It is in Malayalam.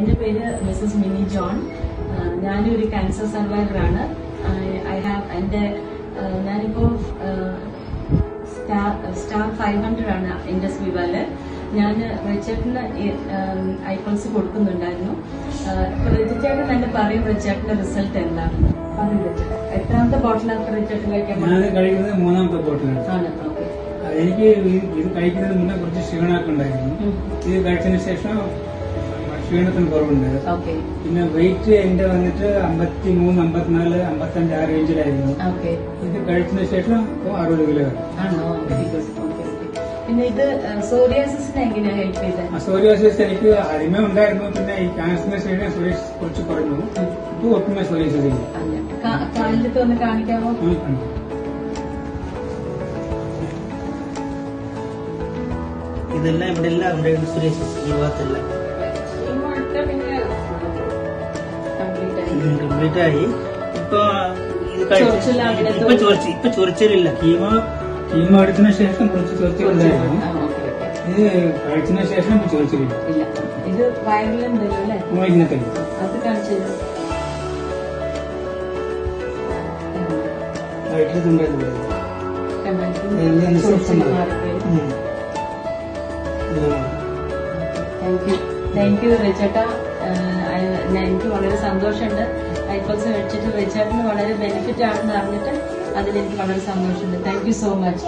എന്റെ പേര് മിസസ് മിനി ജോൺ. ഞാനൊരു ക്യാൻസർ സർവൈവറാണ്. ഞാനിപ്പോ സ്റ്റാർ 500 ആണ് ഇൻഡസ് വിവാല്. ഞാൻ റിച്ചേട്ടന് ഐപ്പൾസ് കൊടുക്കുന്നുണ്ടായിരുന്നു. റിച്ചേട്ടൻ തന്നെ പറയും റിച്ചേട്ടന്റെ റിസൾട്ട് എന്താണെന്ന്. എത്രാമത്തെ ബോട്ടിലാണ് റിച്ചേട്ടൻ കഴിക്കാൻ? കഴിക്കുന്നത് 3ാമത്തെ ബോട്ടിലാണ്. ആണ്. ഓക്കെ. എനിക്ക് ഇത് കഴിക്കുന്നതിന് മുന്നേ കുറച്ച് ക്ഷീണമൊക്കെ ഉണ്ടായിരുന്നു. ഇത് കഴിച്ചതിന് ശേഷം ക്ഷീണത്തിന് കുറവുണ്ട്. പിന്നെ വെയിറ്റ് എന്റെ വന്നിട്ട് 53, 54, 55 ആ റേഞ്ചിലായിരുന്നു. ഇത് കഴിച്ചതിന് ശേഷം 60 കിലോ. ആണോ? Very good. പിന്നെ ഇത് സോറിയാസിസിനെ എങ്ങനെയാ ഹെൽപ്പ് ചെയ്തത്? സോറിയാസിസ് എനിക്ക് ആദ്യമേ ഉണ്ടായിരുന്നു. പിന്നെ ഈ ക്യാൻസറിന് ശേഷം സോറിയാസിസ് കുറച്ച് കുറഞ്ഞു. ഇത് ഒട്ടുമേ സോറിയാസിസ് ഇല്ല. കാലിലത്തെ ഒന്ന് കാണിക്കാമോ? ഇതെല്ലാം ഇവിടെ എല്ലാം സോറിയാസിസ് ഈ ഭാഗത്തല്ല കംപ്ലീറ്റ് ആയി. ഇപ്പൊ ഇപ്പൊ ചൊറിച്ചിലില്ല. കീമോ എടുത്തതിന് ശേഷം കുറച്ച് ചൊറിച്ചിലുണ്ടായിരുന്നു. ഇത് കഴിച്ചതിന് ശേഷം ചൊറിച്ചിലില്ല. ഇത് വയറിലെന്തല്ലോ അല്ലേ? അത് കാണിച്ചത് താങ്ക് യു റിച്ചേട്ടാ. എനിക്ക് വളരെ സന്തോഷമുണ്ട്. ഐപ്പൾസ് കഴിച്ചിട്ട് റിച്ചേട്ടന് വളരെ ബെനിഫിറ്റ് ആണെന്ന് അറിഞ്ഞിട്ട് അതിലെനിക്ക് വളരെ സന്തോഷമുണ്ട്. Thank you so much.